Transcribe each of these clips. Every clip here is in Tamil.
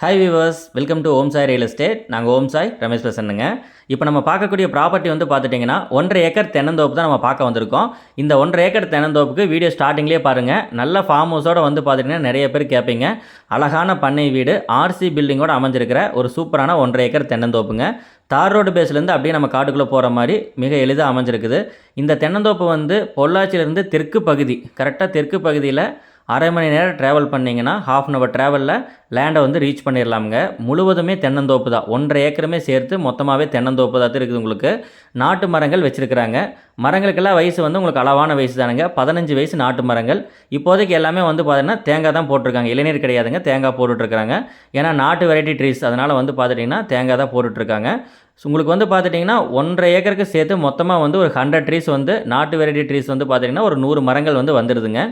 Hi viewers, welcome to Om Sai real estate. நாங்கள் ஓம் சாய் ரமேஷ் பேசுகிறேங்க. இப்போ நம்ம பார்க்கக்கூடிய ப்ராப்பர்ட்டி வந்து பார்த்துட்டிங்கன்னா 1.5 ஏக்கர் தென்னந்தோப்பு தான் நம்ம பார்க்க வந்திருக்கோம். இந்த 1.5 ஏக்கர் தென்னந்தோப்புக்கு வீடியோ ஸ்டார்டிங்லேயே பாருங்கள். நல்ல ஃபார்ம் ஹவுஸோடு வந்து பார்த்துட்டிங்கன்னா நிறைய பேர் கேட்பீங்க. அழகான பண்ணை வீடு ஆர்சி பில்டிங்கோடு அமைஞ்சிருக்கிற ஒரு சூப்பரான 1.5 ஏக்கர் தென்னந்தோப்புங்க. தார் ரோடு பேஸ்லேருந்து அப்படியே நம்ம காட்டுக்குள்ளே போகிற மாதிரி மிக எளிதாக அமைஞ்சிருக்குது. இந்த தென்னந்தோப்பு வந்து பொள்ளாச்சியிலேருந்து தெற்கு பகுதி, கரெக்டாக தெற்கு பகுதியில் அரை மணி நேரம் ட்ராவல் பண்ணிங்கன்னா ½ அன் ஹவர் ட்ராவலில் லேண்டை வந்து ரீச் பண்ணிடலாமுங்க. முழுவதுமே தென்னந்தோப்பு தான். 1.5 ஏக்கருமே சேர்த்து மொத்தமாகவே தென்னந்தோப்பு தான் இருக்குது. உங்களுக்கு நாட்டு மரங்கள் வச்சுருக்கிறாங்க. மரங்களுக்கெல்லாம் வயசு வந்து உங்களுக்கு அளவான வயசு தானுங்க. 15 வயசு நாட்டு மரங்கள். இப்போதைக்கு எல்லாமே வந்து பார்த்திங்கன்னா தேங்காய் தான் போட்டிருக்காங்க. இளநீர் கிடையாதுங்க, தேங்காய் போட்டுட்ருக்காங்க. ஏன்னா நாட்டு வெரைட்டி ட்ரீஸ், அதனால் வந்து பார்த்துட்டிங்கன்னா தேங்காய் தான் போட்டுட்ருக்காங்க. உங்களுக்கு வந்து பார்த்துட்டிங்கன்னா 1.5 ஏக்கருக்கு சேர்த்து மொத்தமாக வந்து ஒரு 100 ட்ரீஸ் வந்து நாட்டு வெரைட்டி ட்ரீஸ் வந்து பார்த்திங்கன்னா ஒரு 100 மரங்கள் வந்து வந்துடுதுங்க.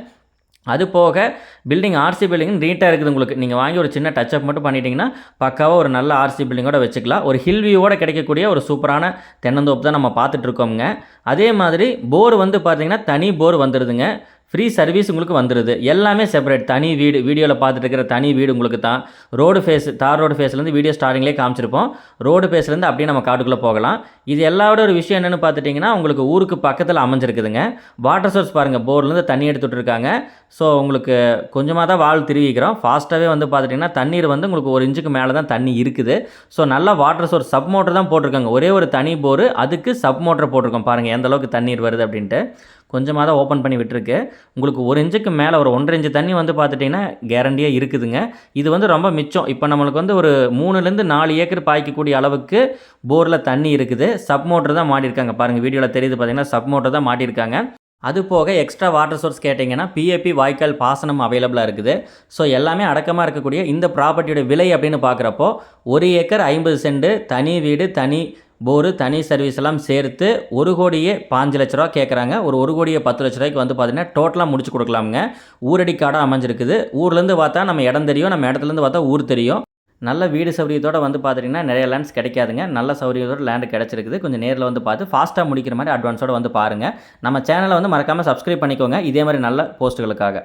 அது போக பில்டிங் ஆர்சி பில்டிங் நீட்டாக இருக்குது. உங்களுக்கு நீங்கள் வாங்கி ஒரு சின்ன டச்சப் மட்டும் பண்ணிட்டீங்கன்னா பக்காவாக ஒரு நல்ல ஆர்சி பில்டிங்கோட வச்சுக்கலாம். ஒரு ஹில் வியூவோட கிடைக்கக்கூடிய ஒரு சூப்பரான தென்னந்தோப்பு தான் நம்ம பார்த்துட்ருக்கோங்க. அதே மாதிரி போர் வந்து பார்த்திங்கன்னா தனி போர் வந்துடுதுங்க. ஃப்ரீ சர்வீஸ் உங்களுக்கு வந்துடுது. எல்லாமே செப்பரேட் தனி வீடு. வீடியோவில் பார்த்துட்டு இருக்கிற தனி வீடு உங்களுக்கு தான். ரோடு ஃபேஸ், தார் ரோடு ஃபேஸ்லேருந்து வீடியோ ஸ்டார்டிங்லேயே காமிச்சிருப்போம். ரோடு ஃபேஸ்லேருந்து அப்படியே நம்ம காட்டுக்குள்ளே போகலாம். இது எல்லாவோட ஒரு விஷயம் என்னென்னு பார்த்துட்டிங்கன்னா உங்களுக்கு ஊருக்கு பக்கத்தில் அமைஞ்சிருக்குதுங்க. வாட்டர் சோர்ஸ் பாருங்கள், போர்லேருந்து தண்ணி எடுத்துகிட்டு இருக்காங்க. ஸோ உங்களுக்கு கொஞ்சமாக தான் வால் திருவிக்கிறோம். ஃபாஸ்ட்டாகவே வந்து பார்த்துட்டிங்கன்னா தண்ணீர் வந்து உங்களுக்கு 1 இன்ச்சுக்கு மேலே தான் தண்ணி இருக்குது. ஸோ நல்லா வாட்டர் சோர்ஸ் சப் மோட்டர் தான் போட்டிருக்காங்க. ஒரே ஒரு தனி போர், அதுக்கு சப் மோட்டர் போட்டிருக்கோம். பாருங்கள் எந்த அளவுக்கு தண்ணீர் வருது அப்படின்ட்டு. கொஞ்சமாக தான் ஓப்பன் பண்ணி விட்டுருக்கு. உங்களுக்கு 1 இன்ச்சுக்கு மேலே ஒரு 1.5 இன்ச்சு தண்ணி வந்து பார்த்துட்டிங்கன்னா கேரண்டியாக இருக்குதுங்க. இது வந்து ரொம்ப மிச்சம். இப்போ நம்மளுக்கு வந்து ஒரு 3லேருந்து 4 ஏக்கர் பாய்க்கக்கூடிய அளவுக்கு போரில் தண்ணி இருக்குது. சப் மோட்டர் தான் மாட்டியிருக்காங்க. பாருங்கள் வீடியோவில் தெரியுது, பார்த்தீங்கன்னா சப் மோட்டர் தான் மாட்டியிருக்காங்க. அது போக எக்ஸ்ட்ரா வாட்டர் சோர்ஸ் கேட்டிங்கன்னா பிஏபி வாய்க்கால் பாசனம் அவைலபிளாக இருக்குது. ஸோ எல்லாமே அடக்கமாக இருக்கக்கூடிய இந்த ப்ராப்பர்ட்டியோட விலை அப்படின்னு பார்க்குறப்போ 1 ஏக்கர் 50 சென்ட், தனி வீடு, தனி போரு, தனி சர்வீஸ் எல்லாம் சேர்த்து 1,05,00,000 கேட்குறாங்க. ஒரு 1,10,00,000 வந்து பார்த்திங்கன்னா டோட்டலாக முடிச்சு கொடுக்கலாமுங்க. ஊரடி காடாக அமைஞ்சிருக்குது. ஊர்லேருந்து பார்த்தா நம்ம இடம் தெரியும், நம்ம இடத்துலேருந்து பார்த்தா ஊர் தெரியும். நல்ல வீடு சௌகரியத்தோடு வந்து பார்த்துட்டிங்கன்னா நிறைய லேண்ட்ஸ் கிடைக்காதுங்க. நல்ல சௌகரியத்தோட லேண்டு கிடச்சிருக்குது. கொஞ்சம் நேரில் வந்து பார்த்து ஃபாஸ்ட்டாக முடிக்கிற மாதிரி அட்வான்ஸோடு வந்து பாருங்கள். நம்ம சேனலை வந்து மறக்காமல் சப்ஸ்கிரைப் பண்ணிக்கோங்க இதே மாதிரி நல்ல போஸ்ட்டுகளுக்காக.